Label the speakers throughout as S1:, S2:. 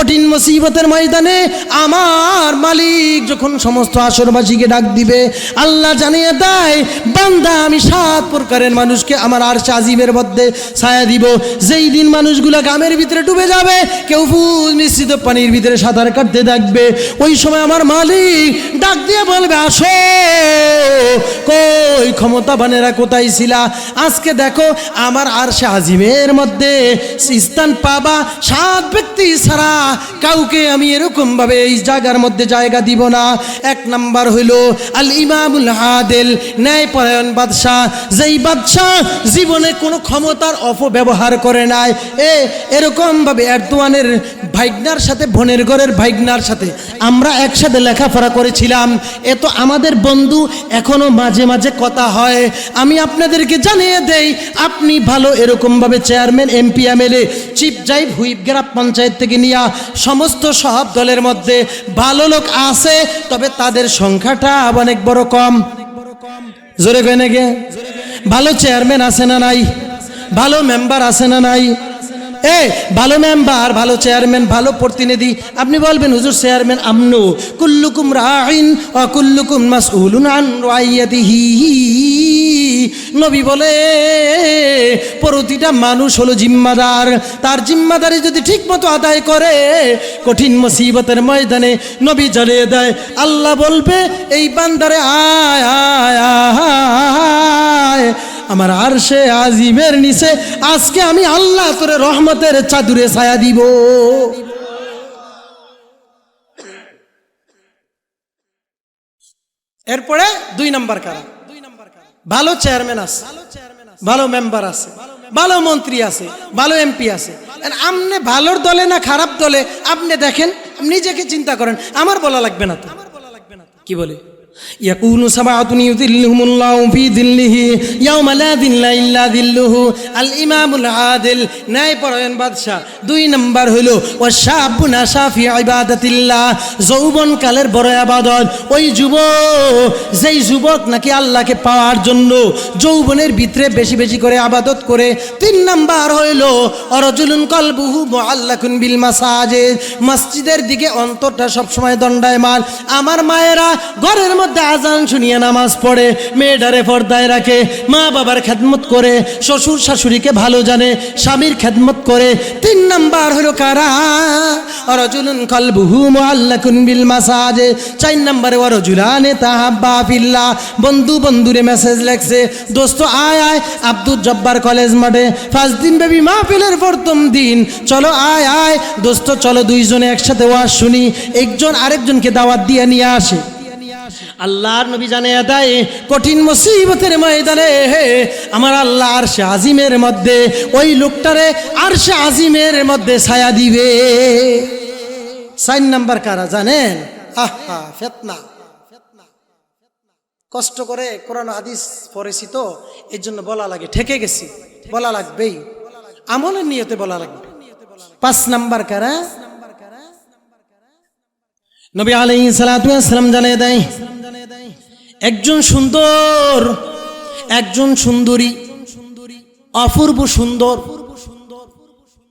S1: কঠিন মুসিবতের ময়দানে আমার মালিক যখন সমস্ত আসরবাসীকে ডাক দিবে, আল্লাহ জানিয়ে দেয়, বান্দা আমি 7 প্রকারের মানুষকে আমার আরশে আজিমের মধ্যে ছায়া দিব। যেই দিন মানুষগুলো গামের ভিতরে ডুবে যাবে, কেউ ফুল মিশ্রিত পানির ভিতরে সাঁতার কাটতে থাকবে, ওই সময় আমার মালিক ডাক দিয়ে বলবে, আসো, কই ক্ষমতাবানেরা কোথায় ছিলা? আজকে দেখো আমার আরশে আজিমের মধ্যে স্থান পাবা 7 ব্যক্তি ছাড়া কাউকে আমি এরকম ভাবে এই জায়গার মধ্যে জায়গা দিব না। 1 নাম্বার হইল আল ইমামুল আদিল, ন্যায়পরায়ণ বাদশাহ, যেই বাদশাহ জীবনে কোনো ক্ষমতার অপব্যবহার করে নাই। এরকম ভাবে এরদোয়ানের ভাইগনার সাথে, বোনের ঘরের ভাইগনার সাথে আমরা একসাথে লেখাপড়া করেছিলাম, এ তো আমাদের বন্ধু, এখনো মাঝে মাঝে কথা হয়। আমি আপনাদেরকে জানিয়ে দেই, আপনি ভালো এরকমভাবে চেয়ারম্যান, এমপি, এমএলএ, চিফ জাইব, হুইপ, গ্রাম পঞ্চায়েত থেকে নিয়ে সমস্ত সব দলের মধ্যে ভালো লোক আছে, তবে তাদের সংখ্যাটা অনেক বড় কম। জোরে কয় নাকি? ভালো চেয়ারম্যান আছে না নাই? ভালো মেম্বার আছে না নাই? ভালো মেম্বার, ভালো চেয়ারম্যান, ভালো প্রতিনিধি। আপনি বলবেন, হুজুর চেয়ারম্যান আমনু, কুল্লুকুম রাইন ওয়া কুল্লুকুম মাসউলুন আন রাইয়াতিহি। নবী বলে, প্রতিটা মানুষ হলো জিম্মাদার, তার জিম্মাদারি যদি ঠিকমতো আদায় করে, কঠিন মুসিবতের ময়দানে নবী জ্বালিয়ে দেয়, আল্লাহ বলবে, এই বান্দারে আয় আয় আয় আমার আরশে আজিমের নিচে, আজকে আমি আল্লাহ তোরে রহমতের চাদরে ছায়া দিব। এরপরে 2 নাম্বার কারা? ভালো চেয়ারম্যান আছে, ভালো মেম্বার আছে, ভালো মন্ত্রী আছে, ভালো এমপি আছে। আপনি ভালোর দলে না খারাপ দলে আপনি দেখেন, নিজেকে চিন্তা করেন, আমার বলা লাগবে না তো। কি বলে? ইয়াকুনু সাবাতুন ইউযিল্লুহুমুল্লাহু ফি যিল্লিহি ইয়াওমা লা যিল্লা ইল্লা যিল্লুহু। আল ইমামুল আদিল, ন্যায়পরায়ণ বাদশা। 2 নাম্বার হলো ওয়াশাবুন নাশা ফি ইবাদাতিল্লাহ, যৌবন কালের বড় ইবাদত। ওই যুবক, যেই যুবক নাকি আল্লাহকে পাওয়ার জন্য যৌবনের ভিতরে বেশি বেশি করে ইবাদত করে। 3 নাম্বার হইল ওয়ারাজুলুন কলবুহু মুআল্লাকুন বিল মাসাজিদ, মসজিদের দিকে অন্তরটা সবসময় দণ্ডায়মান। আমার মায়েরা ঘরের মধ্যে আজান শুনিয়ে নামাজ পড়ে, মেয়েটারে পর্দায় রাখে, মা বাবার খেদমত করে, শ্বশুর শাশুড়িকে ভালো জানে, স্বামীর খেদমত করে। 3 নাম্বার হলো কারা? রাজুলুন কলবুহু মুআল্লাকুন বিল মাসাজিদ। 4 নাম্বারে ওয়ারাজুলানে তাহাব্বা ফিল্লাহ, বন্ধু বন্ধুরে মেসেজ লেখছে, দোস্ত আয় আয় আব্দুল জব্বার কলেজ মাঠে 5 দিন ব্যাপী মাহফিলের প্রথম দিন, চলো আয় আয় দোস্ত, চলো 2 জনে একসাথে ওয়াজ শুনি। একজন আরেকজনকে দাওয়াত দিয়ে নিয়ে আসে। আল্লাহর নবী জানিয়ে দেয়, কঠিন মুসিবতের ময়দানে আমার আল্লাহ আরশে আজিমের মধ্যে ওই লোকটারে আরশে আজিমের মধ্যে ছায়া দিবে। 4 নাম্বার কারা জানেন? আহা, ফিতনা। কষ্ট করে কোরআন হাদিস পড়েছি তো, এর জন্য বলা লাগে, ঠেকে গেছি, বলা লাগবেই, আমলের নিয়তে বলা লাগবে। 5 নাম্বার কারা? নবী আলাইহিস সালাতু ওয়াস সালাম জানিয়ে দেয়, একজন সুন্দর, একজন সুন্দরী, অপূর্ব সুন্দর।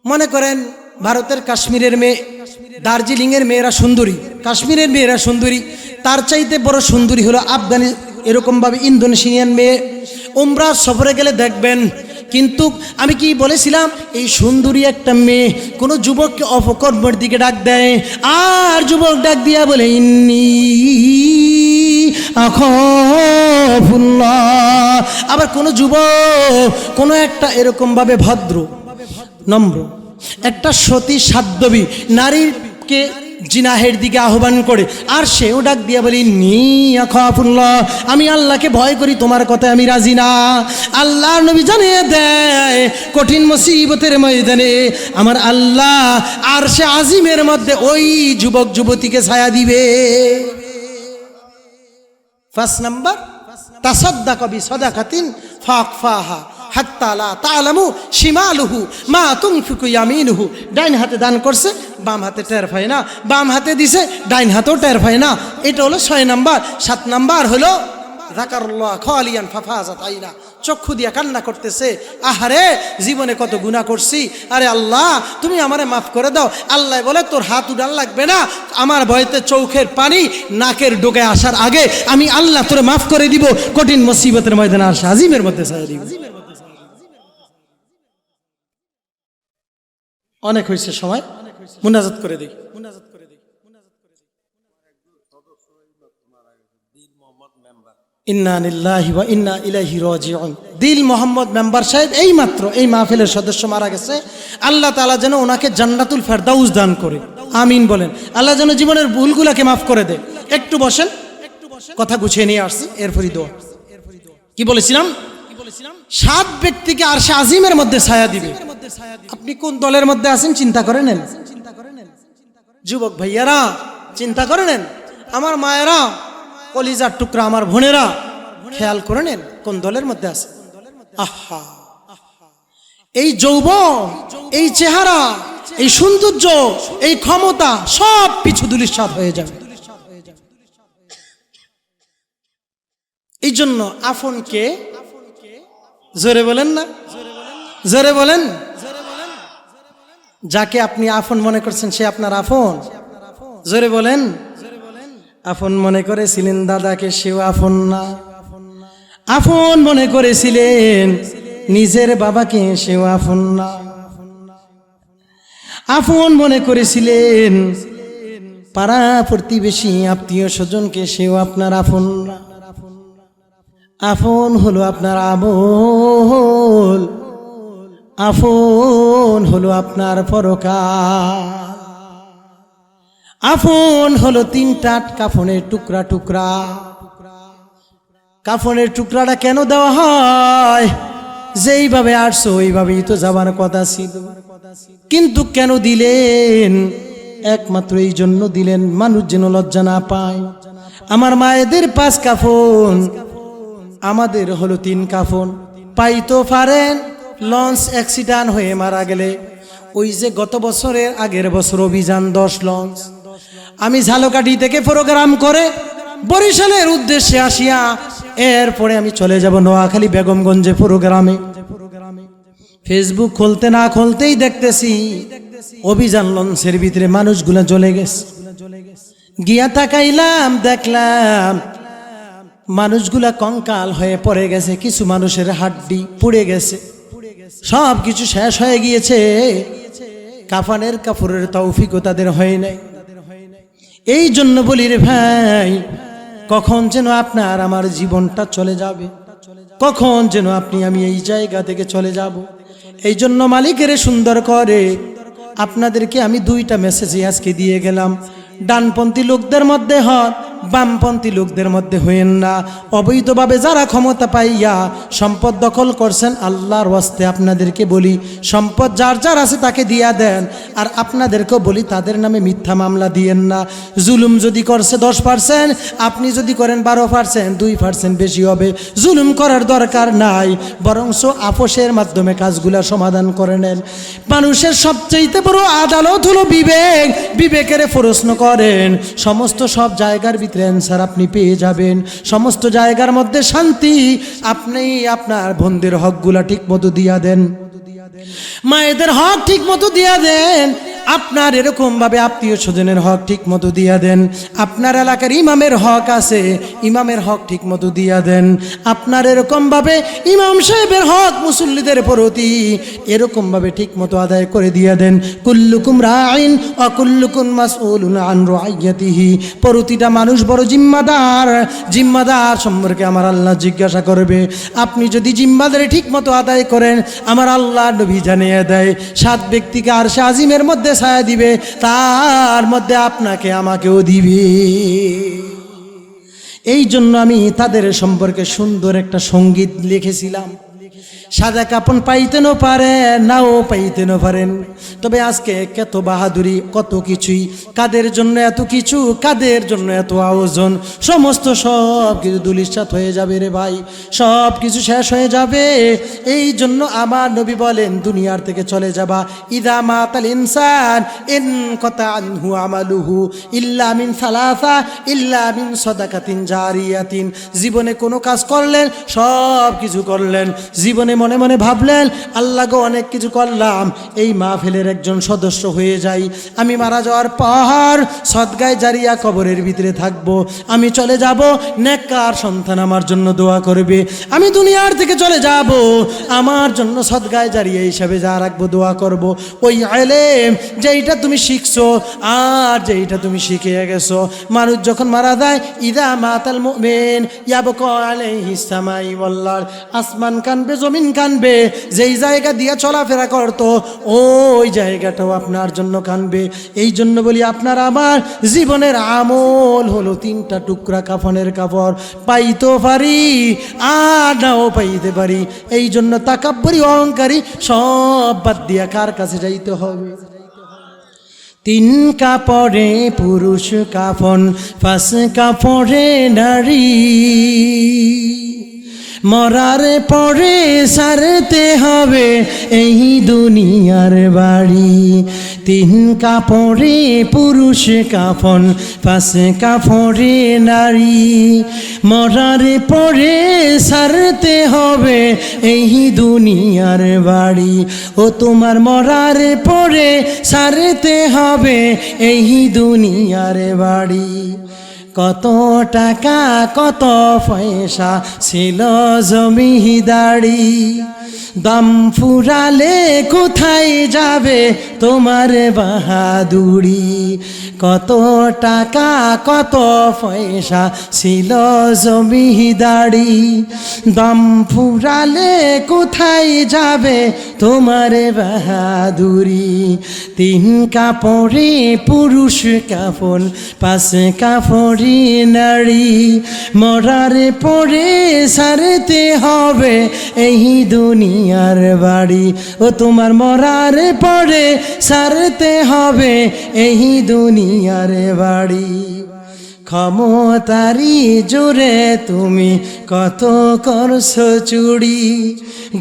S1: মনে করেন ভারতের কাশ্মীরের মেয়ে, দার্জিলিং এর মেয়েরা সুন্দরী, কাশ্মীরের মেয়েরা সুন্দরী, তার চাইতে বড় সুন্দরী হলো আফগানি, এরকম ভাবে ইন্দোনেশিয়ান মেয়ে। উমরা সফরে গেলে দেখবেন। কিন্তু আমি কি বলেছিলাম, এই সুন্দরী একটা মেয়ে কোনো যুবককে অপকর্মের দিকে ডাক দেয়, আর যুবক ডাক দিয়া বলে, ইন্নী আখাফুল্লাহ। আবার কোনো যুবক, কোনো একটা এরকম ভাবে ভদ্র, নম্র, একটা সতী সাধ্যবী নারীকে জিনাহের দিকে আহ্বান করে, আর সেও ডাক দিয়া বলি, নি আখাফুল্লাহ, আমি আল্লাহকে ভয় করি, তোমার কথায় আমি রাজি না। আল্লাহর নবী জানিয়ে দেয়, কঠিন মুসিবতের ময়দানে আমার আল্লাহ আরশে আজিমের মধ্যে ওই যুবক যুবতীকে ছায়া দিবে। 5 নাম্বার, তাসাদ্দাকা বিসাদাকাতিন ফাকফাহা হাত্তা লা তা'লামু শিমালুহু মা তুনফিকু ইয়ামিনুহু। ডাইন হাতে দান করছে, বাম হাতে টের পায় না, বাম হাতে দিছে, ডাইন হাতেও টের পায় না। এটা হলো 6 নাম্বার। 7 নাম্বার হলো যাকারুল্লাহ খালিয়ান ফাফাজাত আইনা, চক্ষু দিয়া কান্না করতেছে, আহারে জীবনে কত গুনাহ করছি, আরে আল্লাহ তুমি আমারে মাফ করে দাও। আল্লাহ বলে তোর হাত উঠান লাগবে না, আমার ভয়তে চোখের পানি নাকের ডোকে আসার আগে আমি আল্লাহ তোরে মাফ করে দিব, কঠিন মুসিবতের ময়দানে আরশে আজিমের মধ্যে ছায়া দিব। অনেক হয়েছে সময়, মুনাজাত করে দিই। ইন্না লিল্লাহি ওয়া ইন্না ইলাইহি রাজিউন। দিল মোহাম্মদ মেম্বার সাহেব এই মাত্র এই মাহফিলের সদস্য মারা গেছে। আল্লাহ তাআলা যেন ওনাকে জান্নাতুল ফেরদাউস দান করে, আমিন বলেন। আল্লাহ যেন জীবনের ভুলগুলোকে মাফ করে দেয়। একটু বসেন, কথা গুছিয়ে নিয়ে আসছি, এরপরই দোয়া। কি বলেছিলাম? 7 ব্যক্তিকে আরশে আজিমের মধ্যে ছায়া দিবে। আপনি কোন দলের মধ্যে আছেন চিন্তা করে নেন। যুবক ভাইয়ারা চিন্তা করে নেন, আমার মায়েরা, কলিজার টুকরা আমার বোনেরা, খেয়াল করে নেন কোন দলের মধ্যে আছে। আহা, এই যৌবন, এই চেহারা, এই সৌন্দর্য, এই ক্ষমতা সব পিছু ধূলিসাৎ হয়ে যাবে। এই জন্য আপনকে জোরে বলেন না, জোরে বলেন। যাকে আপনি আপন মনে করছেন সে আপনার আপন, জোরে বলেন। আপন মনে করেছিলেন দাদাকে, সেও আপন না। আপন মনে করেছিলেন নিজের বাবাকে, সেও আপন না। আপন মনে করেছিলেন পাড়া প্রতিবেশী আত্মীয় স্বজনকে, সেও আপনার আপন না। আপন হলো আপনার আমল, আপন হলো আপনার পরকাল, আপন হলো 3টা কাফনের টুকরা টুকরা। কাফনের টুকরাটা কেন দেওয়া হয়? যেইভাবে আসছো ওইভাবেই তো যাবার কথা ছিল, কিন্তু কেন দিলেন? একমাত্র এই জন্য দিলেন মানুষ যেন লজ্জা না পায়। আমার মায়েদের 5 কাফন, আমাদের হলো 3 কাফন। পাইতো পারেন লঞ্চ অ্যাক্সিডেন্ট হয়ে মারা গেলে, ওই যে গত বছরের আগের বছর অভিযান 10 লঞ্চ, আমি ঝালকাঠি থেকে প্রোগ্রাম করে বরিশালের উদ্দেশ্যে আসিয়া এরপরে আমি চলে যাব নোয়াখালী বেগমগঞ্জে প্রোগ্রামে। ফেসবুক খুলতে না খুলতেই দেখতেছি অভিযান লঞ্চের ভিতরে মানুষগুলা জ্বলে গেছে। গিয়া তাকাইলাম, দেখলাম মানুষগুলা কঙ্কাল হয়ে পড়ে গেছে, কিছু মানুষের হাড্ডি পুড়ে গেছে, সব কিছু শেষ হয়ে গিয়েছে। কাফনের কাপড়ের তৌফিকও তাদের হয় নাই। এই জন্য বলি রে ভাই, কখন যেন আপনার আমার জীবনটা চলে যাবে, কখন যেন আপনি আমি এই জায়গা থেকে চলে যাব। এই জন্য মালিকের সুন্দর করে আপনাদেরকে আমি 2টা মেসেজ আজকে দিয়ে গেলাম। ডানপন্থী লোকদের মধ্যে হন, বামপন্থী লোকদের মধ্যে হইেন না। অবৈধভাবে যারা ক্ষমতা পাইয়া সম্পদ দখল করছেন, আল্লাহর ওয়াস্তে আপনাদেরকে বলি সম্পদ যার যার আছে তাকে দিয়া দেন। আর আপনাদেরকেও বলি তাদের নামে মিথ্যা মামলা দিয়েন না। জুলুম যদি করছে 10%, আপনি যদি করেন 12%, 2% বেশি হবে। জুলুম করার দরকার নাই, বরংস আপোষের মাধ্যমে কাজগুলা সমাধান করে নেন। মানুষের সবচেয়ে বড় আদালত হলো বিবেক। বিবেকের প্রশ্ন করেন, সমস্ত সব জায়গার ভিতরে অ্যান্সার আপনি পেয়ে যাবেন। সমস্ত জায়গার মধ্যে শান্তি। আপনি আপনার বোনদের হকগুলা ঠিক মতো দিয়া দেন, মায়েদের হক ঠিক মতো দিয়া দেন, আপনার এরকম ভাবে আত্মীয় স্বজনের হক ঠিক মতো দিয়া দেন। আপনার এলাকার ইমামের হক আছে, ইমামের হক ঠিক মতো দিয়া দেন। আপনার এরকম ভাবে ইমাম সাহেবের হক মুসল্লিদের প্রতি এরকম ভাবে ঠিক মতো আদায় করে দিয়া দেন। কুল্লুকুম রাইন ওয়া কুল্লুকুম মাসউলুন আন রাইয়াতিহি। প্রতিটা মানুষ বড় জিম্মাদার। জিম্মাদার সম্পর্কে আমার আল্লাহ জিজ্ঞাসা করবে। আপনি যদি জিম্মাদারি ঠিক মতো আদায় করেন, আমার আল্লাহ নবী জানিয়ে দেয় 7 ব্যক্তিকে আরশে আজিমের মধ্যে ছায়া দিবে, তার মধ্যে আপনাকে আমাকেও দিবে। এই জন্য আমি তাদের সম্পর্কে সুন্দর একটা সঙ্গীত লিখেছিলাম। সাদা কাপন পাইতেনও পারেন, নাও পাইতেনও পারেন। তবে আজকে কত বাহাদুরি, কত কিছুই, কাদের জন্য এত কিছু, কাদের জন্য এত আয়োজন, সমস্ত সব কিছু ধূলিসাৎ হয়ে যাবে রে ভাই, সব কিছু শেষ হয়ে যাবে। এই জন্য আমার নবী বলেন দুনিয়ার থেকে চলে যাবা, ইদা মাতাল ইনসান ইনকাতা আনহু আমালুহু ইল্লা মিন সালাসা ইল্লা মিন সাদাকাতিন জারিয়াতিন। জীবনে কোনো কাজ করলেন, সব কিছু করলেন, জীবনে মনে মনে ভাবলেন আল্লাহ গো অনেক কিছু করলাম, এই মাহফিলের একজন সদস্য হয়ে যাই, আমি মারা যাওয়ার পর সদগায়ে জারিয়া কবরের ভিতরে থাকব, আমি চলে যাব, নেককার সন্তান আমার জন্য দোয়া করবে, আমি দুনিয়ার থেকে চলে যাব, আমার জন্য সদগায়ে জারিয়া হিসাবে যা রাখবো দোয়া করব। ওই ইলম যেইটা তুমি শিখছো আর যেইটা তুমি শিখে গেছো, মানুষ যখন মারা যায়, ইদা মাতাল মুমিন ইয়াবকা আলাইহিস সামাই ওয়াল আরদ, আসমান কানবে, জমিন কানবে, যেই জায়গা দিয়ে চলাফেরা করতো ওই জায়গাটাও আপনার জন্য কানবে। এই জন্য বলি আপনার আমার জীবনের আমল হলো তিনটা টুকরা কাফনের কাপড়, পাইতেও পারি আর নাও পাইতে পারি। এই জন্য তাকাব্বুরি অহংকারী সব বাদ দিয়া কার কাছে যাইতে হবে? তিন কাপড়ে পুরুষ কাফন, পাঁচ কাপড়ে নারী, মরার পরে সারতে হবে এই দুনিয়ার বাড়ি। তিন কাপড়ে পুরুষ কাফন, পাঁচ কাপড়ে নারী, মরার পরে সারতে হবে এই দুনিয়ার বাড়ি। ও তোমার মরার পরে সারতে হবে এই দুনিয়ার বাড়ি। কত টাকা কত পয়সা ছিল জমিদারি, দাম ফুরালে কোথায় যাবে তোমার বাহাদুরি। কত টাকা কত পয়সা ছিল জমিদারি, দাম ফুরালে কোথায় যাবে তোমার বাহাদুরি। তিন কাপড়ে পুরুষ কাফন, পাঁচ কাপড়ে নারী, মরার পরে সারতে হবে এই দুনিয়ার বাড়ি। ও তোমার মরার পরে সারতে হবে এই দুনিয়ার বাড়ি। ক্ষমতারি জোরে তুমি কত করছো চুরি,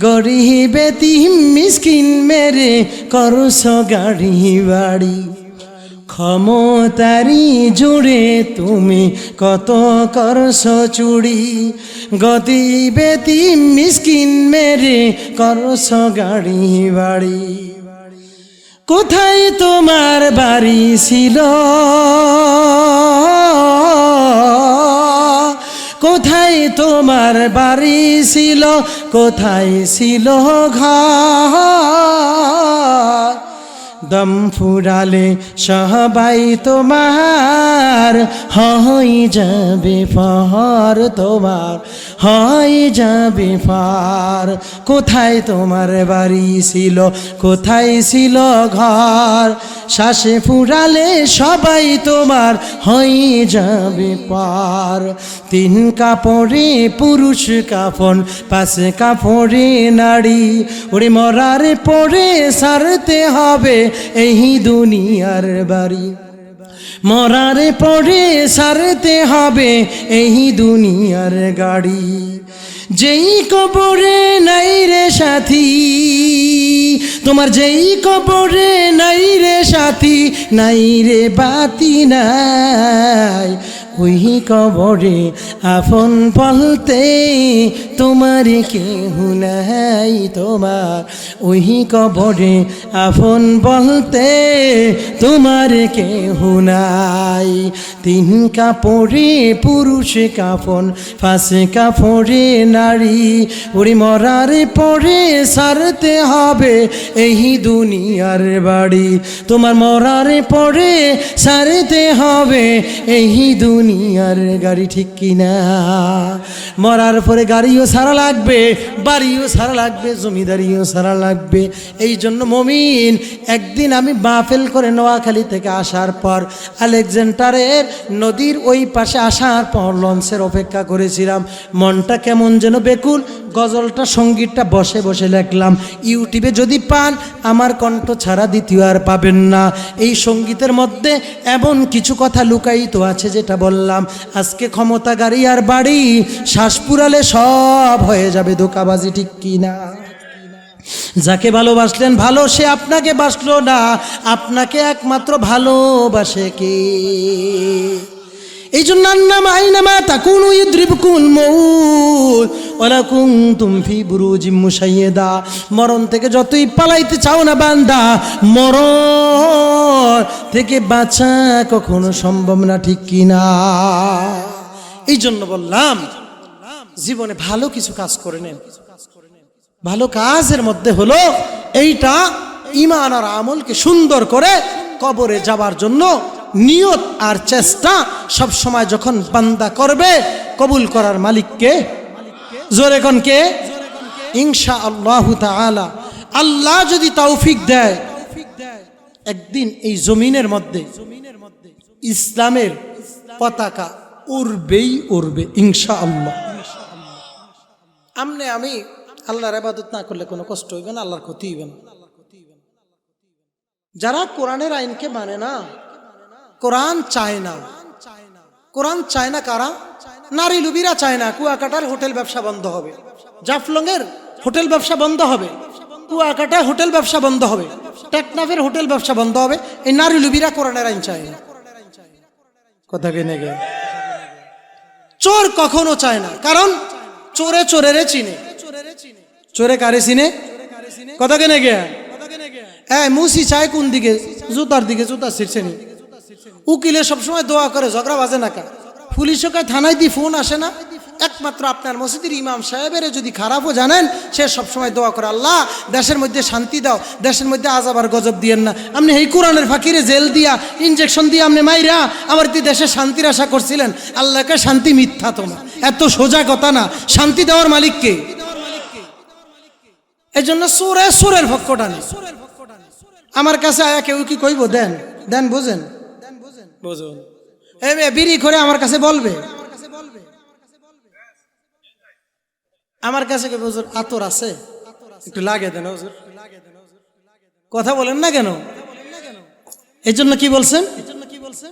S1: গরিব এতিম মিসকিন মেরে করছো গাড়ি বাড়ি। ক্ষমতারি জুড়ে তুমি কত করছো চুরি, গরিব এতিম মিসকিন মেরে করছো গাড়ি বাড়ি। কোথায় তোমার বাড়ি ছিল, কোথায় তোমার বাড়ি ছিল, কোথায় ছিল ঘর। দম ফুরালে সবাই তোমার হয়ে যাবে পার, তোমার হয়ে যাবে পার। কোথায় তোমার বাড়ি ছিল, কোথায় ছিল ঘর, শ্বাসে ফুরালে সবাই তোমার হয়ে যাবে পার। তিন কাপড়ে পুরুষ কাফন, পাঁচ কাপড়ে নারী, ওরে মরার পরে সারতে হবে এই দুনিয়ার বাড়ি। মরার পরে সারতে হবে এই দুনিয়ার গাড়ি। যেই কবরে নাই রে সাথী, তোমার যেই কবরে নাই রে সাথী, নাই রে বাতি নাই, ওই কবরে আপন বলতে তোমার কেহ নাই। তোমার ওই কবরে আপন বলতে তোমার কেহ নাই। তিন কাপড়ে পুরুষ কাফন, পাঁচ কাপড়ে নারী, ওরে মরার পরে সারতে হবে এই দুনিয়ার বাড়ি। তোমার মরার পরে সারতে হবে এই দুনিয়া দুনিয়ার গাড়ি, ঠিক কিনা? মরার পরে গাড়িও ছাড়া লাগবে, বাড়িও ছাড়া লাগবে, জমিদারিও ছাড়া লাগবে। এই জন্য মমিন, একদিন আমি মাহফিল করে নোয়াখালী থেকে আসার পর আলেকজান্ডারের নদীর ওই পাশে আসার পর লঞ্চের অপেক্ষা করেছিলাম। মনটা কেমন যেন বেকুল। গজলটা, সঙ্গীতটা বসে বসে লেখলাম। ইউটিউবে যদি পান, আমার কণ্ঠ ছাড়া দ্বিতীয় আর পাবেন না। এই সঙ্গীতের মধ্যে এমন কিছু কথা লুকায়িত আছে যেটা বললাম। আজকে ক্ষমতা, গাড়ি আর বাড়ি, শ্বাস পুরালে সব হয়ে যাবে ধোঁকাবাজি, ঠিক কিনা? যাকে ভালোবাসলেন ভালো, সে আপনাকে বাসলো না। আপনাকে একমাত্র ভালোবাসে কে? এই জন্য আন্নামা আইনামা তাকুনু ইউদ্রিবকুমুল মাউত ওয়ালা কুনতুম ফি বুরুজিম মুশাইয়াদা। মরণ থেকে যতই পালাইতে চাও না বান্দা, মরণ থেকে বাঁচা কখনো সম্ভব না, ঠিক কিনা? এই জন্য বললাম, জীবনে ভালো কিছু কাজ করে নেন। ভালো কাজের মধ্যে হলো এইটা, ঈমান আর আমলকে সুন্দর করে কবরে যাবার জন্য নিয়ত আর চেষ্টা সব সময় যখন বান্দা করবে, কবুল করার মালিককে জোরে কোন কে? ইনশাআল্লাহু তাআলা। আল্লাহ যদি তৌফিক দেয়, একদিন এই জমিনের মধ্যে ইসলামের পতাকা উড়বেই উড়বে ইনশাআল্লাহ। আমনে আমি আল্লাহর ইবাদত না করলে কোনো কষ্ট হইবে না, আল্লাহর ক্ষতি হইবে না। যারা কোরআনের আইনকে মানে না, কোরআন চায় না, কোরআন চায় না কারা? নারী লুবিরা চায় না। কুয়াকাটার হোটেল ব্যবসা বন্ধ হবে, জাফলংয়ের হোটেল ব্যবসা বন্ধ হবে, কুয়াকাটায় হোটেল ব্যবসা বন্ধ হবে, টেকনাফের হোটেল ব্যবসা বন্ধ হবে। এই নারী লুবিরা কোরআনের আইন চায় না। কথা কেনে গে? চোর কখনো চায় না, কারণ চোরে চোরেরে চিনে। চোরে কারে চিনে? কথা কেনে গে? মুসি চায় কোন দিকে? জুতার দিকে, জুতা ছিঁড়ছে নি। উকিলে সবসময় দোয়া করে, ঝগড়া বাজে না কা? পুলিশও কয় থানায় দিয়ে ফোন আসে না? একমাত্র আপনার মসজিদের ইমাম সাহেবের যদি খারাপও জানেন, সে সবসময় দোয়া করে, আল্লাহ দেশের মধ্যে শান্তি দাও, দেশের মধ্যে আযাব আর গজব দিয়েন না। আপনি এই কোরআনের ফাঁকিরে জেল দিয়া, ইনজেকশন দিয়ে আপনি মাইরা আমার দেশে শান্তির আশা করছিলেন। আল্লাহকে শান্তি মিথ্যা, তোমার এত সোজা কথা না। শান্তি দেওয়ার মালিককে। এই জন্য চোরে চোরের ভক্কটা নেই। আমার কাছে আয়া কেউ কি কইব দেন দেন, বুঝেন বুঝুন, বিড়ি করে আমার কাছে বলবে, আমার কাছে হুজুর আতর আছে, একটু লাগে দেন হুজুর। কথা বলেন না কেন? এই জন্য কি বলছেন?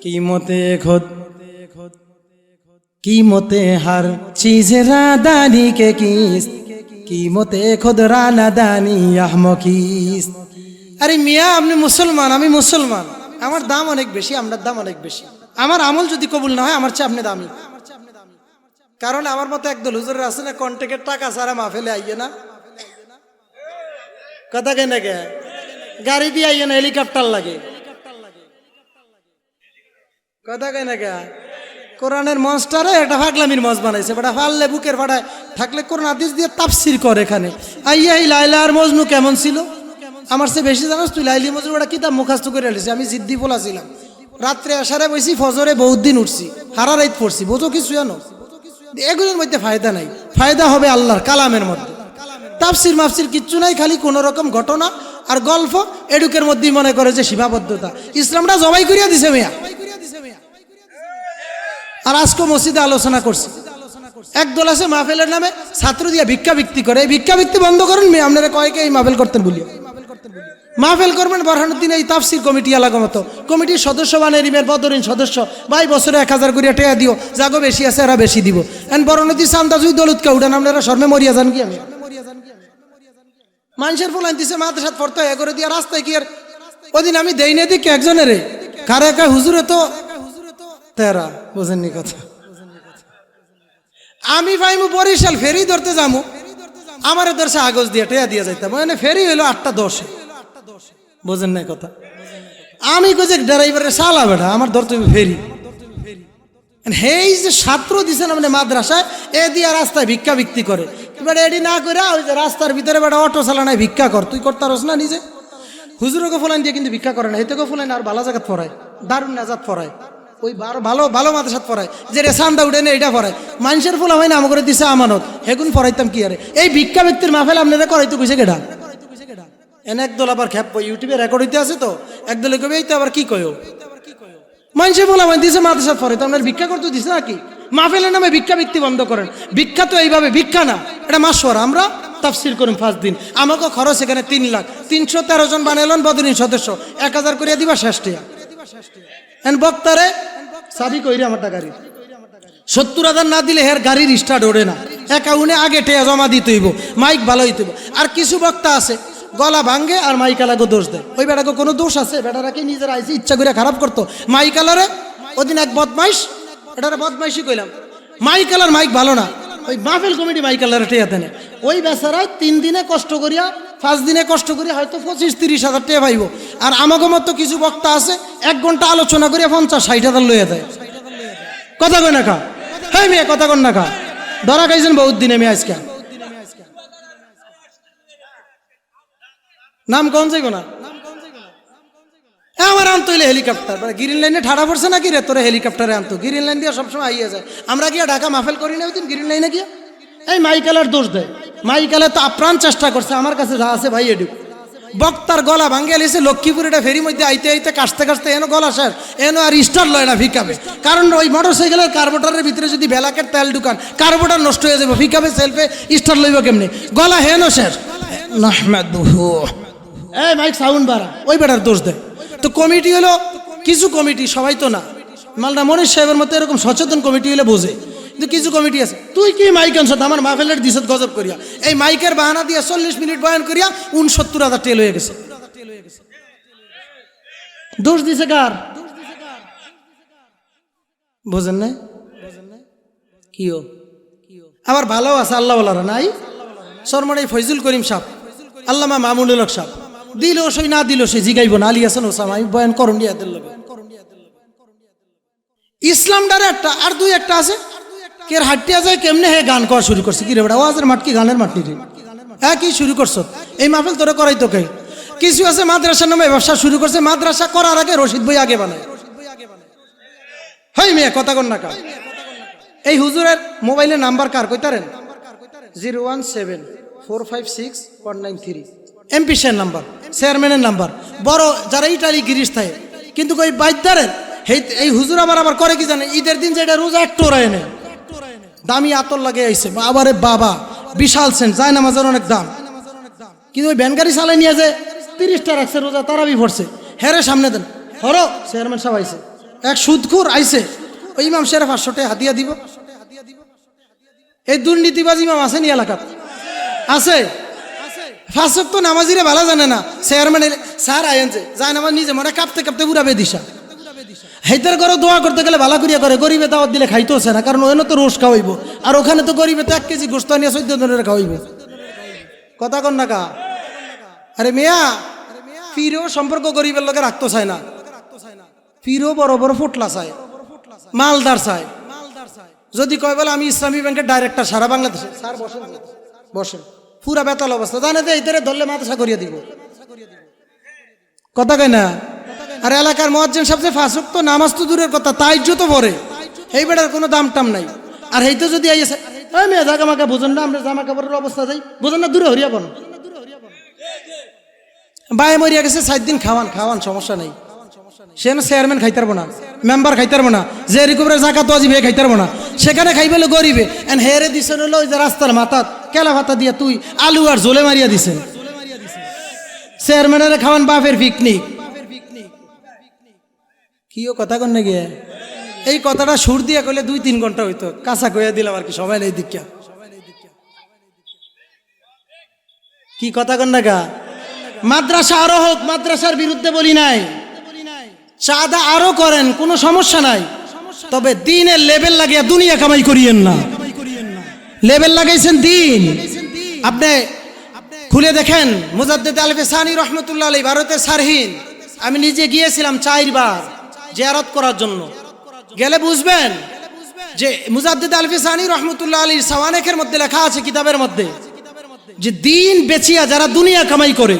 S1: কিমতে খোদ কিমতে হার চিজে রাদানি কে কিস, কিমতে খোদ রানাদানি আহমকিস। আরে মিয়া, আপনি মুসলমান, আমি মুসলমান, আমার দাম অনেক বেশি, আপনার দাম অনেক বেশি। আমার আমল যদি কবুল না হয়, আমার চেয়ে আপনি দামি। কারণ আমার মতো একদল হুজুরের আছে না, কন্ট্যাক্টের টাকা ছাড়া মাহফিলে আইয়ে না। কথা কেন গে? গাড়ি দিয়ে আইয়ে না, হেলিকপ্টার লাগে। কথা কেন গে? কোরআনের মঞ্চটারে একটা ফাগলামির মঞ্চ বানাইছে, বেটা ফাললে বুকের ফাটায় থাকলে কোরআন হাদিস দিয়ে তাফসির করে। এখানে আইয়া এই লাইলা আর মজনু কেমন ছিল? আমার চেয়ে বেশি জানাস তুই? লাইলি মজনু ওটা কিতাব মুখাস্ত করে এলিছি। আমি জিদ্দি বলা ছিলাম, রাত্রে আসারে বইছি, ফজরে বহুত দিন উঠছি, হারা রাইত পড়ছি, বোঝো কিছু জানো? এগুলোর মধ্যে ফায়দা নাই। ফায়দা হবে আল্লাহর কালামের মধ্যে। তাফসির মাফসির কিচ্ছু নাই, খালি কোনো রকম ঘটনা আর গল্প এডুকের মধ্যেই মনে করে যে সীমাবদ্ধতা। ইসলামটা জবাই করিয়া দিছে মেয়া। আর আজকে মসজিদে আলোচনা করছি, একদল আছে মাহফিলের নামে ছাত্র দিয়া ভিক্ষাবৃত্তি করে। এই ভিক্ষাবৃত্তি বন্ধ করেন মেয়ে। আপনারা কয়েকে এই মাহফিল করতেন বলিয়া মাহফিল করবেন। বরহানুদ্দিন এই তাফসির কমিটি এলাকা মতো কমিটির সদস্য বানে রিমের বদরিন সদস্য, ভাই বছরে 1000 করিয়া টেয়া দিও, যাগো বেশি আছে এরা বেশি দিব। এন বরহানুদ্দিন চান্দা জুই দৌলতকে উঠান, আপনারা শর্মে মরিয়া যান কি? আমি মানুষের ফুল আনতেছে মাদ্রাসাত পড়তে এ করে দিয়া রাস্তায় কি আর ওদিন আমি দেই না দিকে একজনের কারে একা হুজুরে তো তেরা, বুঝেননি কথা? আমি ভাইমু বরিশাল ফেরি ধরতে যামু, আমার ধরছে আগজ দিয়ে টেয়া দিয়ে যাইতাম, মানে ফেরি হইলো 8:10, বুঝেন না কথা? আমি কই যে ড্রাইভারের শালা বেটা আমার ধরতে ফেরি। হেই যে ছাত্র দিছেন আপনি মাদ্রাসায়, এ দিয়া রাস্তায় ভিক্ষা বিক্রি করে। এবার এডি না করে ওই যে রাস্তার ভিতরে বেটা অটো চালানায় ভিক্ষা কর। তুই করতারস না নিজে? হুজুরকে ফোলান দিয়ে কিন্তু ভিক্ষা করে না, এতেকে ফোলান আর ভালো জায়গা পড়ায়, দারুণ নাজাত পড়ায়। ওই ভালো ভালো মাদ্রাসাত পড়ায় যে রেসান্দা উঠে না এটা পড়ায় মানুষের ফল হয় না আমা করে দিছে আমানত হেগুন পড়াইতাম কি আরে এই ভিক্ষা ব্যক্তির মাহফিল আপনারা করাইতে কইছে কেডা এনে একদল আবার খ্যাপ ইউটিউবে রেকর্ড হইতে আছে তো একদলে কবে এইতে আবার কি কয়ো মানুষের বলা মানে দিছে মাদ্রাসাত পড়াইতে আপনার ভিক্ষা করতে দিছে নাকি মাহফিলের নামে ভিক্ষা ব্যক্তি বন্ধ করেন ভিক্ষা তো এইভাবে ভিক্ষা না এটা মাসওয়ারা আমরা তাফসির করুন 5 দিন আমাকে খরচ এখানে 3 লাখ 313 জন বানাইলেন বদরিন সদস্য 1000 করিয়া দিবা শেষটিয়া এন বক্তারে সাবি কইরে আমারটা গাড়ি 70,000 না দিলে হের গাড়ির স্টার্ট ওড়ে না অ্যাকাউন্টে আগে টেয়া জমা দিতে হইব মাইক ভালো হইতে হইব আর কিছু বক্তা আছে গলা ভাঙ্গে আর মাইকালাকে দোষ দেয় ওই বেটাকে কোনো দোষ আছে বেটারা কি নিজের আইসি ইচ্ছা করে খারাপ করতো মাইকালারে ওদিন এক বদমাইশ এটারে বদমাইশি কইলাম মাইকালার মাইক ভালো না ওই মাহফিল কমিটি মাইকালারে টেয়া দেনে ওই বেচারা 3 দিনে কষ্ট করিয়া 5 দিনে কষ্ট করিয়া হয়তো 25-30 হাজার টাকা পাইব আর আমাকে মতো কিছু বক্তা আছে 1 ঘন্টা আলোচনা করিয়া 50-60 হাজার লইয়া দেয় কথা কই না খা হ্যাঁ মেয়ে কথা কন না খা ধরা খাইছেন বহুত দিনে মেয়ে আজকে নাম কোন যাইব না আমার আনতো হইলে হেলিকপ্টার গ্রিন লাইনে ঠাড়া পড়ছে নাকি রে তোরা হেলিকপ্টারে আনতো গ্রিন লাইন দিয়ে সবসময় আইয়া যায় আমরা গিয়া ঢাকা মাহফিল করি না ওই দিন গ্রিন লাইনে গিয়া এই মাইকালার দোষ দেয় মাইকালে তো আপ্রাণ চেষ্টা করছে আমার কাছে যা আছে ভাই এডুক বক্তার গলা ভাঙ্গে লিছে লক্ষ্মীপুর এটা ফেরি মধ্যে আইতে আইতে কাশতে কাশতে এনো গলা শেষ এনো আর স্টার লয় না ফিকাবে কারণ ওই মোটরসাইকেলের কার্বোটারের ভিতরে যদি বেলাকের তেল ঢুকান কার্বোটার নষ্ট হয়ে যাবে ফিকাবে সেলফে স্টার লইব কেমনি গলা হেনো শেষ নাহমাদুহু এই মাইক সাউন্ড বাড়া ওই বেটার দোষ দেয় তো কমিটি হলো কিছু কমিটি সবাই তো না মালদা মনির সাহেবের মতো এরকম সচেতন কমিটি হলে বোঝে কিন্তু কিছু কমিটি আছে তুই কি মাইক আনছ আমার মাহফিলের দিছত গজব করিয়া এই মাইকের বাহানা দিয়া 40 মিনিট বয়ান করিয়া 69,000 টেল হয়ে গেছে দোষ দিছে কার বোঝেন না কিও আবার ভালো আছে আল্লাহ ওয়ালারা নাই শর্মার এই ফয়জুল করিম সাহেব আল্লামা মামুনুল হক সাহেব দিল সই না দিল সে জিগাইব না আলী হাসান ওসামা আমি বয়ান করুন ইয়াদের লগে ইসলাম ডারে একটা আর দুই একটা আছে কের হাঁটিয়া যায় কেমনে হে গান করা শুরু করছে কি রে বেটা ওয়াজের মাঠ কি গানের মাঠ নি রে হ্যাঁ কি শুরু করছো এই মাহফিল তোরে করাই তো কে কিছু আছে মাদ্রাসার নামে ব্যবসা শুরু করছে মাদ্রাসা করার আগে রশিদ বই আগে বানায় হয় মেয়ে কথা কন না কা এই হুজুরের মোবাইলের নাম্বার কার কইতারেন 017456193 এমপি শের নাম্বার চেয়ারম্যানের নাম্বার বড় যারা ইটালি গিরিশ থাকে কিন্তু ওই বাইদারের এই হুজুর আবার করে কি জানে ঈদের দিন যেটা রোজা একটু রায় নেয় দামি আতর লাগে আইছে আবারে বাবা বিশাল সেন্ট যায় নামাজের অনেক দাম কিন্তু ওই ভ্যান গাড়ি চালাই নিয়ে যে 30টা রাখছে রোজা তারাবি পড়ছে হেরে সামনে দেন হরো চেয়ারম্যান সাহেব আইছে এক সুদখোর আইছে ওই ইমাম সাহেব 500 টাকা হাতিয়া দিব এই দুর্নীতিবাজ ইমাম আছে নি এলাকাত আছে ফাঁসক তো নামাজিরে ভালো জানে না চেয়ারম্যান স্যার আইনছে যায় নামাজ নিজে মনে কাঁপতে কাঁপতে উড়াবে দিশা হেইতার করে দোয়া করতে গেলে ভালো করিয়া করে গরিবে দাওয়াত দিলে খাইতেছে না কারণ ওখানে তো রোজ খাওয়াইব আর ওখানে তো গরিবে তো 1 কেজি গোস্ত নিয়ে 14 জনের খাওয়াইব কথা কন না কা আরে মিয়া ফিরও সম্পর্ক গরিবের লোকে রাখতে চায় না ফিরও বড় বড় ফুটলা চায় মালদার চায় যদি কয় বলে আমি ইসলামী ব্যাংকের ডাইরেক্টর সারা বাংলাদেশে স্যার বসেন বসেন পুরা বেতাল অবস্থা জানে যে এইটারে ধরলে মাদ্রাসা করিয়ে দিব কথা কয় না আর এলাকার মুয়াজ্জিন সবচেয়ে ফাসুক তো নামাজ তো দূরের কথা তাইজ্জু তো পড়ে এই বেটার কোনো দাম টাম নাই আর হেইতে যদি আইছে ওই মেয়ে জাগা মাকা বুঝেন না আমরা জামা কাপড়ের অবস্থা যাই বুঝেন না দূরে হরিয়া বন বায়ে মরিয়া গেছে 7 দিন খাওয়ান সমস্যা নাই সে না চেয়ারম্যান খাইতে পারবো না মেম্বার খাইতে পারবো না যে রিকোভারের জাকাত ওয়াজিব হে খাইতে পারবো না সেখানে খাইবেলে গরিবে এন্ড হেরে দিছেন হলো ওই যে রাস্তার মাথাত কেলা ভাতা দিয়া তুই আলু আর ঝোলে মারিয়া দিছেন চেয়ারম্যানের খাওয়ান বাপের পিকনিক কিও কথা কন না গিয়ে এই কথাটা সুর দিয়া কইলে 2-3 ঘন্টা হইতো কাঁচা কইয়া দিলাম আর কি সবাই এই দিকা কি কথা কন না গা মাদ্রাসা আরো হোক মাদ্রাসার বিরুদ্ধে বলি নাই চাঁদা আরো করেন কোনো সমস্যা নাই তবে দিনের লেভেল লাগিয়া দুনিয়া কামাই করিয়েন না লেভেল লাগাইছেন দিন আপনি খুলে দেখেন মুজাদ্দিদ আলফে সানি রহমতুল্লাহ আলাইহি ভারতের সারহীন আমি নিজে গিয়েছিলাম 4 বার জিয়ারত করার জন্য গেলে বুঝবেন যে মুজাদ্দিদ আলফে সানি রহমতুল্লাহ আলাইহি সাওয়ানেকের মধ্যে লেখা আছে কিতাবের মধ্যে যে দিন বেচিয়া যারা দুনিয়া কামাই করে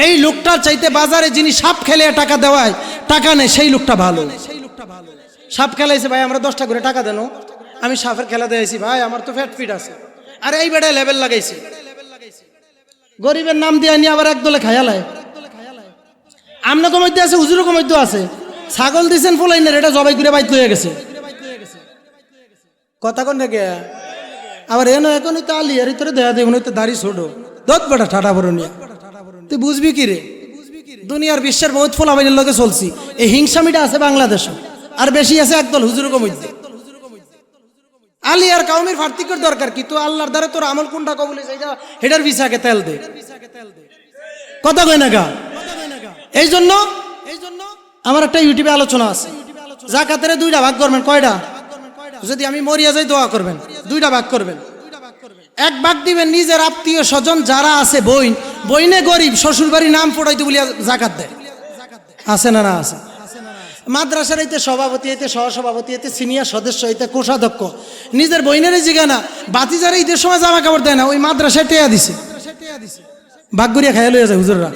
S1: এই লোকটার চাইতে বাজারে যিনি সাপ খেলে টাকা দেওয়ায় টাকা নেই সেই লোকটা ভালো সাপ খেলাইছে ভাই আমরা 10টা করে টাকা দেন, আমি সাপের খেলা দিয়েছি ভাই আমার তো ফ্যাট ফিট আছে। আর এই বেড়ায় লেভেল লাগাইছে, গরিবের নাম দিয়ে নিয়ে আবার একদলে খায়ালায়। আমনা কমাইতে আছে, হুজুরও কমাইতে আছে। ছাগল দিছেন ফলাইনের, এটা জবাই করে বাইত লয়ে গেছে। কথা কোন কে আবার এনো এখনই তো আলি আর তোরে দেয়া দেব, তো দাড়ি ছোট দত বেটা ঠাটা বরনিয়া। তুই বুঝবি কি রে? দুনিয়ার বিশ্বের বহুত ফলাবাইনের লগে চলছি। এই হিংসামিটা আছে বাংলাদেশে, আর বেশি আছে একদল হুজুর কমিতে। আলী আর কাউমির পার্থক্যের দরকার কি? তো আল্লাহর দ্বারা তোর আমল কোনটা কবুল হইছে হেডার ভিসাকে তেল দে। কথা কই না গা? এই জন্য আমার একটা ইউটিউবে আলোচনা আছে, যাকাতের 2টা ভাগ করবেন। কয়টা? যদি আমি মরিয়া যাই দোয়া করবেন, 2টা ভাগ করবেন। এক ভাগ দিবেন নিজের আত্মীয় স্বজন যারা আছে, বইনে গরিব, শ্বশুর বাড়ি নাম পড়াইতে বলিয়া জাকাত দেয়। আছে না? না আছে। মাদ্রাসার হইতে সভাপতি হইতে সহসভাপতি হইতে সিনিয়র সদস্য হইতে কোষাধ্যক্ষ নিজের বইনের জিগানা বাতি যারা ঈদের সময় জামা কাপড় দেয় না, ওই মাদ্রাসায় টেয়া দিছে, ভাগ করিয়া খাইয়া লইয়া যায় হুজুররা।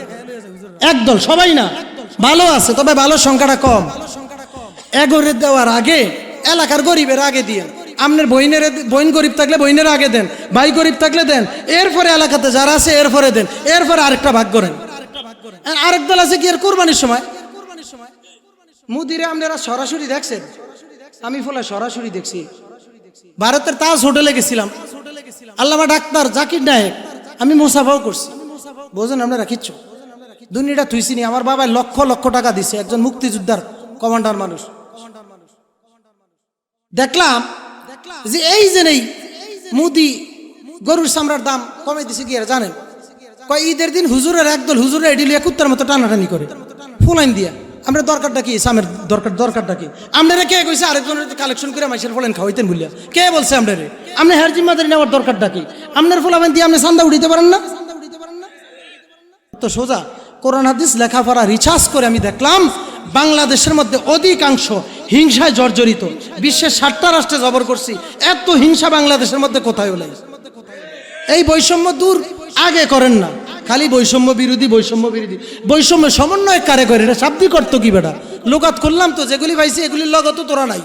S1: একদল, সবাই না, ভালো আছে, তবে ভালো সংখ্যাটা কম। এগরে দেওয়ার আগে এলাকার গরিবের আগে দিয়ে, আপনার বইন গরিব থাকলে বইনের আগে দেন, ভাই গরিব থাকলে দেন, এরপরে এলাকাতে যারা আছে এরপরে দেন, এরপরে আরেকটা ভাগ করেন। আরেক দল আছে কি এর কোরবানির সময় মুদিরে আপনারা সরাসরি দেখছেন, আমি ফলে সরাসরি দেখছি। ভারতের তাজ হোটেলে গেছিলাম, আল্লামা ডাক্তার জাকির নায়েক, আমি মুসাফাও করছি। বোঝেন আপনারা কিচ্ছু দুনিয়াটা থুইছিনি। আমার বাবা লক্ষ লক্ষ টাকা দিছে, একজন মুক্তিযোদ্ধার কমান্ডার মানুষ। দেখলাম যে এই যে নেই মুদি গরুর চামড়ার দাম কমে দিছে কি আর জানেন? কয় ঈদের দিন হুজুরের একদল হুজুরে এডিলিয়া কুত্তার মতো টানাটানি করে ফুলাইন দিয়া। আমরা দরকারটা কি? সামের দরকারটা কি? আপনারা কে কইছে আরেকজনের কালেকশন করে মাইসের ফলেন খাওয়াইতেন বলিয়া? কে বলছে আপনারে? আপনি হের জিম্মাদারি নেওয়ার দরকারটা কি? আপনার ফলাবেন দিয়ে আপনি চান্দা উঠিতে পারেন না? তো সোজা কোরআন হাদিস লেখাপড়া রিসার্চ করে আমি দেখলাম বাংলাদেশের মধ্যে অধিকাংশ হিংসায় জর্জরিত। বিশ্বের 60টা রাষ্ট্রে জবর করছি, এত হিংসা বাংলাদেশের মধ্যে কোথায় হলো? এই বৈষম্য দূর আগে করেন না, খালি বৈষম্য বিরোধী বৈষম্য সমন্বয় কারে করে? এটা শাব্দিক অর্থ কি বেটা? লোকাত করলাম তো, যেগুলি পাইছি এগুলির লগত তোরা নাই।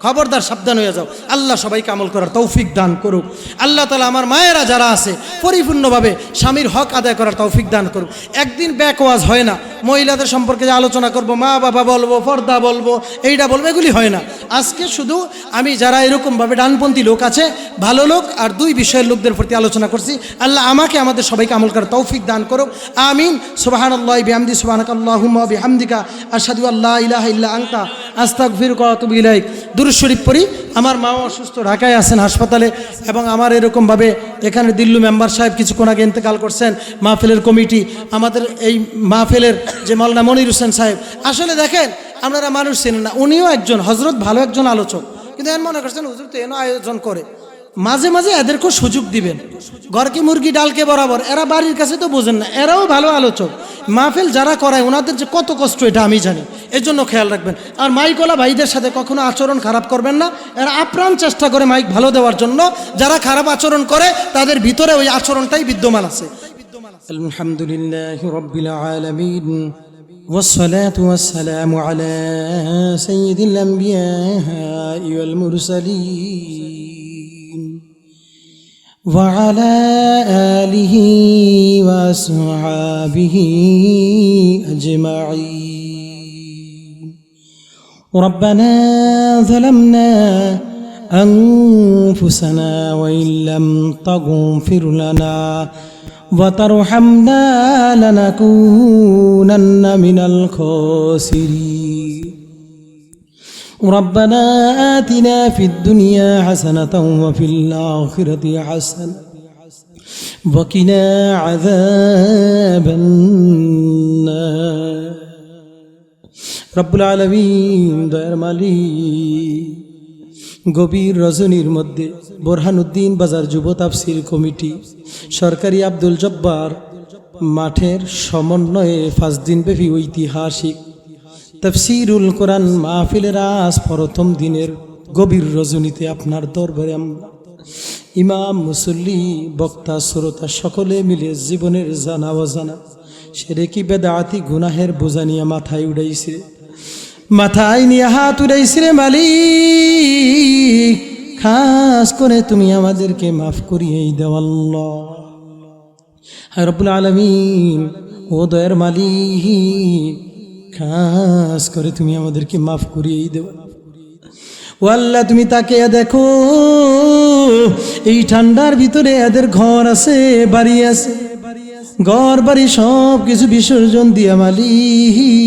S1: খবরদার, সাবধান হয়ে যাও। আল্লাহ সবাইকে আমল করার তৌফিক দান করুক। আল্লাহ তাআলা আমার মায়েরা যারা আছে পরিপূর্ণভাবে স্বামীর হক আদায় করার তৌফিক দান করুক। একদিন ব্যাকওয়াজ হয় না, মহিলাদের সম্পর্কে যে আলোচনা করব, মা বাবা বলবো, পর্দা বলবো, এইটা বলবো, এগুলি হয় না। আজকে শুধু আমি যারা এরকমভাবে ডানপন্থী লোক আছে, ভালো লোক আর 2 বিষয়ের লোকদের প্রতি আলোচনা করছি। আল্লাহ আমাকে আমাদের সবাইকে আমল করার তৌফিক দান করুক। আমিন। সুবহানাল্লাহি বিহামদি, সুবহানাকাল্লাহুম্মা বিহামদিকা, আশহাদু আল্লা ইলাহা ইল্লা আনতা, আস্তাগফিরুকা ওয়া আতুবু ইলাইক। দুরূদ শরীফ পড়ি। আমার মাও অসুস্থ, ঢাকায় আছেন হাসপাতালে, এবং আমার এরকমভাবে এখানে দিল্লু মেম্বার সাহেব কিছুক্ষণ আগে ইন্তেকাল করছেন। মাহফিলের কমিটি, আমাদের এই মাহফিলের যে মাওলানা মনির হোসেন সাহেব, আসলে দেখেন আপনারা মানুষ চেনেন না, উনিও একজন হজরত ভালো একজন আলোচক, কিন্তু এর মনে করছেন হুজুর তো এনে আয়োজন করে। মাঝে মাঝে এদেরকেও সুযোগ দিবেন। ঘরকে মুরগি ডালকে বরাবর, এরা বাড়ির কাছে তো বোঝেন না, এরাও ভালো আলোচক। মাহফিল যারা করায় ওনাদের যে কত কষ্ট এটা আমি জানি, এর জন্য খেয়াল রাখবেন। আর মাইকওয়ালা ভাইদের সাথে কখনো আচরণ খারাপ করবেন না, এরা আপ্রাণ চেষ্টা করে মাইক ভালো দেওয়ার জন্য। যারা খারাপ আচরণ করে তাদের ভিতরে ওই আচরণটাই বিদ্যমান আছে। আলহামদুলিল্লাহি রাব্বিল আলামিন, والصلاة والسلام على سيد الأنبياء والمرسلين وعلى آله وأصحابه أجمعين. ربنا ظلمنا أنفسنا وإن لم تغفر لنا وترحمنا لنكونن من الخاسرين. ربنا آتنا في الدنيا حسنة وفي الآخرة حسنة وقنا عذاب النار. رب العالمين দয়ার মালিক, গভীর রজনীর মধ্যে বোরহানুদ্দিন বাজার যুব তাফসীর কমিটি সরকারি আব্দুল জব্বার মাঠের সমন্বয়ে 5 দিনব্যাপী ঐতিহাসিক তাফসীরুল কোরআন মাহফিলের আজ প্রথম দিনের গভীর রজনীতে আপনার দরবারে আমরা ইমাম, মুসল্লি, বক্তা, শ্রোতা সকলে মিলে জীবনের জানা অজানা শিরকি বেদাতি গুনাহের বোঝা নিয়ে মাথায় উড়াইছে। মাথায় নিয়ে হাত উড়াইছি রে মালিক, খাস করে তুমি আমাদেরকে মাফ করিয়েই দাও আল্লাহ। হায় রব্বুল আলামিন, ও দয়ার মালিক, খাস করে তুমি আমাদেরকে মাফ করিয়েই দেও। ও আল্লাহ, তুমি তাকে দেখো, এই ঠান্ডার ভিতরে এদের ঘর আছে, বাড়ি আছে, ঘর বাড়ি সব কিছু বিসর্জন দিয়া মালিক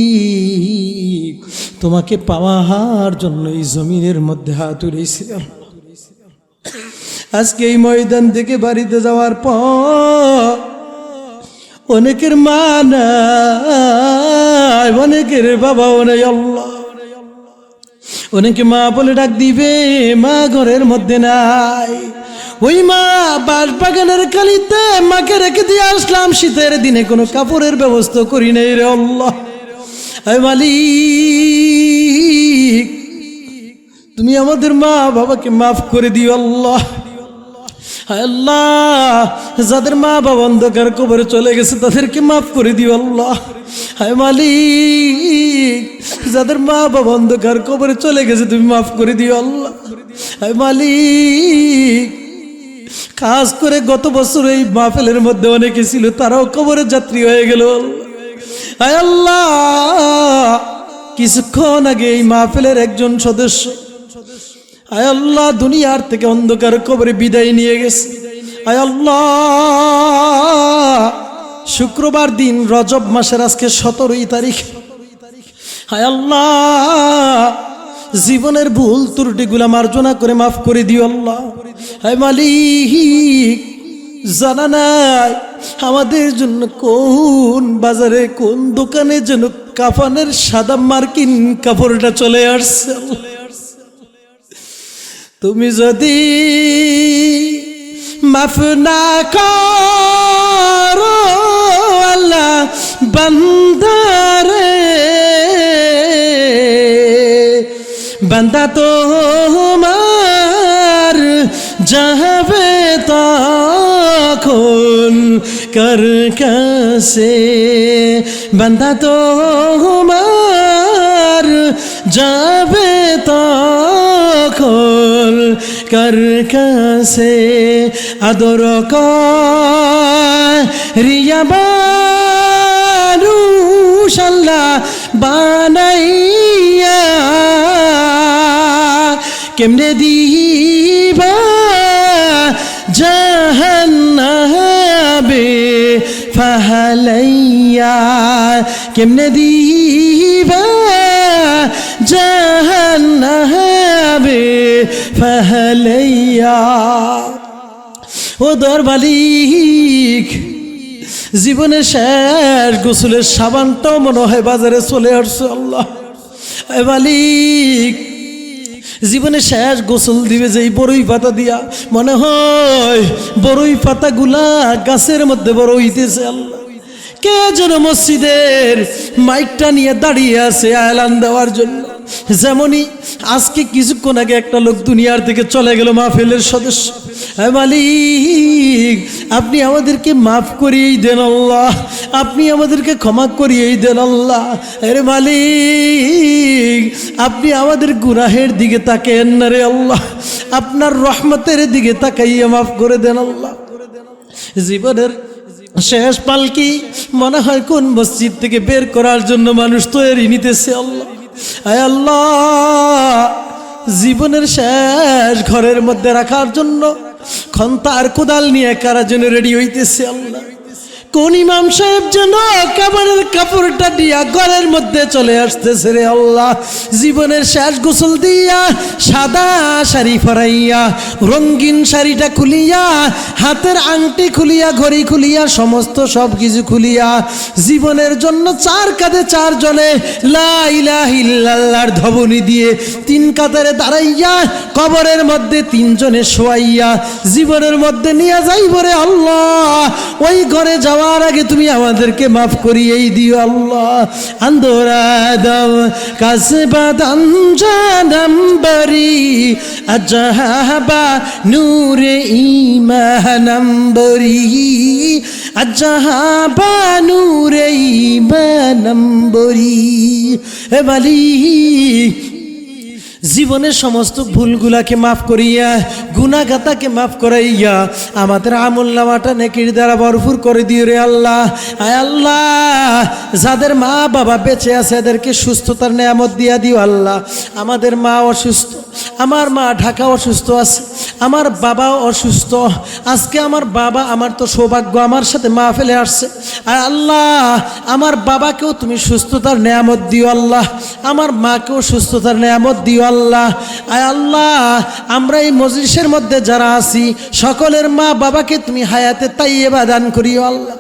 S1: তোমাকে পাওয়ার জন্য এই জমিনের মধ্যে হাত উড়েছিল। আজকে এই ময়দান থেকে বাড়িতে যাওয়ার পর অনেকের মা নাই, অনেকের বাবাও নেই আল্লাহ। অনেকে মা বলে ডাক দিবে, মা ঘরের মধ্যে নাই। ওই মা বাঁশবাগানের কালিতে মাকে রেখে দিয়ে আসলাম, শীতের দিনে কোনো কাপড়ের ব্যবস্থা করি নাই রে আল্লাহ। আয় মালিক, তুমি আমাদের মা বাবাকে মাফ করে দিও আল্লাহ। হায় আল্লাহ, যাদের মা বাবা অন্ধকার কবরে চলে গেছে তাদেরকে মাফ করে দিও আল্লাহ। হায় মালিক, যাদের মা বাবা অন্ধকার কবরে চলে গেছে তুমি মাফ করে দিও আল্লাহ। হায় মালিক, খাস করে গত বছর এই মাহফিলের মধ্যে অনেকে ছিল, তারাও কবরের যাত্রী হয়ে গেল। হায় আল্লাহ, কিছুক্ষণ আগে এই মাহফিলের একজন সদস্য আয় আল্লাহ দুনিয়ার থেকে অন্ধকার কবরে বিদায় নিয়ে গেছে। আয় আল্লাহ, শুক্রবার দিন রজব মাসের আজকে 17 তারিখ। আয় আল্লাহ, জীবনের ভুল ত্রুটিগুলা মার্জনা করে মাফ করে দিও আল্লাহ। হায় মালিক, জানা নাই আমাদের জন্য কোন বাজারে কোন দোকানে যেন কাফানের সাদা মার্কিন কাপড়টা চলে আসছে। তুমি যদি মাফ না করো আল্লাহ বান্দারে, বান্দা তোমার যাবে তখন কার কাছে, বান্দা তোমার যাবে তখন কার কাছে, আদর করিয়া মানুষ আল্লাহ বানাইয়া কেমনে দিবা জাহান্নামে ফাহালাইয়া, কেমনে দিবা জাহান্নামে ফাহালাইয়া। ও দয়ার মালিক, জীবনের শেষ গোসলের সাবানটাও মনে হয় বাজারে চলে আসছে আল্লাহ। মালিক, জীবনে শেষ গোসল দিবে যেই বড়ই পাতা দিয়া, মনে হয় বড়ই পাতাগুলা গাছের মধ্যে বড় হইতেছে আল্লাহ। কে যেন মসজিদের মাইকটা নিয়ে দাঁড়িয়ে আছে এলান দেওয়ার জন্য। যেমনই আজকে কিছুক্ষণ আগে একটা লোক দুনিয়ার থেকে চলে গেল, মাহফিলের সদস্য। হ্যাঁ মালিক, আপনি আমাদেরকে মাফ করিয়েই দেন আল্লাহ, আপনি আমাদেরকে ক্ষমা করিয়েই দেন আল্লাহ। আরে মালিক, আপনি আমাদের গুনাহের দিকে তাকাইয়েন না রে আল্লাহ, আপনার রহমতের দিকে তাকাইয়া মাফ করে দেন আল্লাহ। জীবনের শেষ পালকি মনে হয় কোন মসজিদ থেকে বের করার জন্য মানুষ তৈরি নিতেছে আল্লাহ। আয় আল্লাহ, জীবনের শেষ ঘরের মধ্যে রাখার জন্য খন্তা আর কোদাল নিয়ে কারা যেন রেডি হইতেছে আল্লাহ। কোন ইমাম সাহেব যেন কাপড়ের কাপড়টা দিয়া ঘরের মধ্যে চলে আসতেছে রে আল্লাহ। জীবনের শেষ গোসল দিয়া সাদা শাড়ি পরাইয়া, রঙিন শাড়িটা খুলিয়া, হাতের আংটি খুলিয়া, ঘড়ি খুলিয়া, সমস্ত সব কিছু খুলিয়া, জীবনের জন্য 4 কাঁধে 4 জনে লা ইলাহা ইল্লাল্লাহর ধ্বনি দিয়ে 3 কাতারে দাঁড়াইয়া, কবরের মধ্যে 3 জনে শোয়াইয়া জীবনের মধ্যে নিয়ে যাইব রে আল্লাহ। ওই ঘরে যাওয়া যাওয়ার আগে তুমি আমাদেরকে মাফ করিয়েই দিও আল্লাহ। আন্দোরা দাও কাসবাদান জানাম বরি আজাহাবা নূরে ঈমানাম বরি আজাহাবা নূরে ঈমানাম বরি। হে মালিক, জীবনের সমস্ত ভুলগুলাকে মাফ করিয়া গুনাহগাতাকে মাফ করাইয়া আমাদের আমলনামাটা নেকির দ্বারা ভরপুর করে দিও রে আল্লাহ। আয় আল্লাহ, যাদের মা বাবা বেঁচে আছে এদেরকে সুস্থতার নেয়ামত দিয়া দিও আল্লাহ। আমাদের মা অসুস্থ, আমার মা ঢাকা অসুস্থ আছে, আমার বাবাও অসুস্থ। আজকে আমার বাবা, আমার তো সৌভাগ্য আমার সাথে মা ফেলে আসছে। আয় আল্লাহ, আমার বাবাকেও তুমি সুস্থতার নেয়ামত দিও আল্লাহ, আমার মাকেও সুস্থতার নেয়ামত দিও আল্লাহ। আয় আল্লাহ, আমরা এই মজলিসের মধ্যে যারা আছি সকলের মা বাবাকে তুমি হায়াতে তাইয়্যিবা দান করিও আল্লাহ।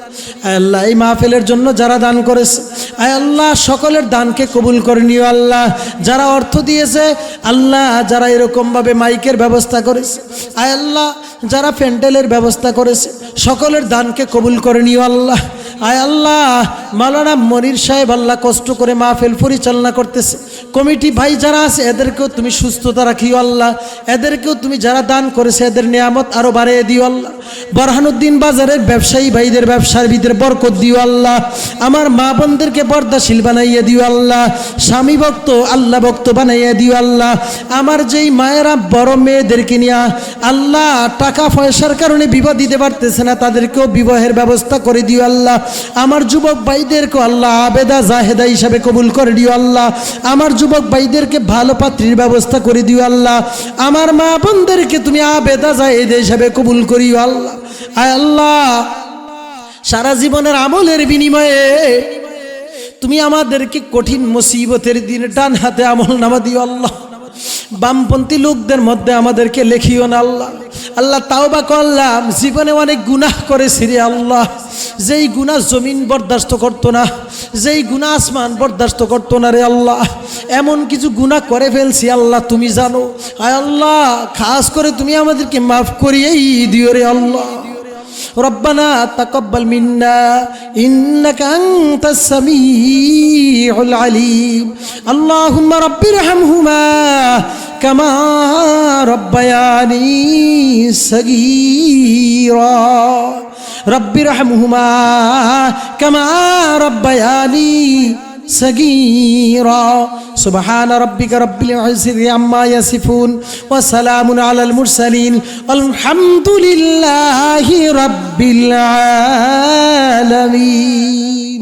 S1: আয় আল্লাহ, এই মাহফিলের জন্য যারা দান করেছে আয় আল্লাহ সকলের দানকে কবুল করে নিও আল্লাহ। যারা অর্থ দিয়েছে আল্লাহ, যারা এরকমভাবে মাইকের ব্যবস্থা করেছে আয় আল্লাহ, যারা প্যান্ডেলের ব্যবস্থা করেছে সকলের দানকে কবুল করে নিও আল্লাহ। আয় আল্লাহ, মাওলানা মনির সাহেব আল্লাহ কষ্ট করে মাহফিল পরিচালনা করতেছে, কমিটি ভাই যারা আছে এদেরকেও তুমি সুস্থতা রাখিও আল্লাহ। এদেরকেও তুমি যারা দান করেছে এদের নিয়ামত আরো বাড়িয়ে দিও আল্লাহ। বরহানুদ্দিন বাজারের ব্যবসায়ী ভাইদের ব্যবসার ভিতরে বরকত দিও আল্লাহ। আমার মা বোনদেরকে পর্দাশীল বানাইয়া দিও আল্লাহ, স্বামী ভক্ত আল্লাহ ভক্ত বানাইয়া দিও আল্লাহ। আমার যেই মায়েরা বড় মেয়েদেরকে নিয়ে আল্লাহ টাকা পয়সার কারণে বিবাহ দিতে পারতেছে না, তাদেরকেও বিবাহের ব্যবস্থা করে দিও আল্লাহ। আমার যুবক ভাইদেরকে আল্লাহ আবেদা জাহেদা হিসাবে কবুল করে দিও আল্লাহ। আমার যুবক ভাইদেরকে ভালো পাত্রীর ব্যবস্থা করে দিও আল্লাহ। আমার মা বোনদেরকে তুমি আবেদা জাহেদা হিসাবে কবুল করিও আল্লাহ। আয় আল্লাহ, সারা জীবনের আমলের বিনিময়ে তুমি আমাদেরকে কঠিন মুসিবতের দিনে ডান হাতে আমল নামা দিও আল্লাহ। বামপন্থী লোকদের মধ্যে আমাদেরকে লেখিও না আল্লাহ। আল্লাহ, তাওবা করলাম, জীবনে অনেক গুনাহ করেছি রে আল্লাহ। যেই গুনাহ জমিন বরদাস্ত করতো না, যেই গুনাহ আসমান বরদাস্ত করতো না রে আল্লাহ, এমন কিছু গুনাহ করে ফেলছি আল্লাহ, তুমি জানো। আয় আল্লাহ, খাস করে তুমি আমাদেরকে মাফ করিয়েই দিও রে আল্লাহ। ربنا تقبل منا إنك أنت السميع العليم اللهم رب ارحمهما كما ربياني صغيرا رب ارحمهما كما ربياني صغيرا سبحان ربك رب العزة عما يصفون وسلام على المرسلين والحمد لله رب العالمين.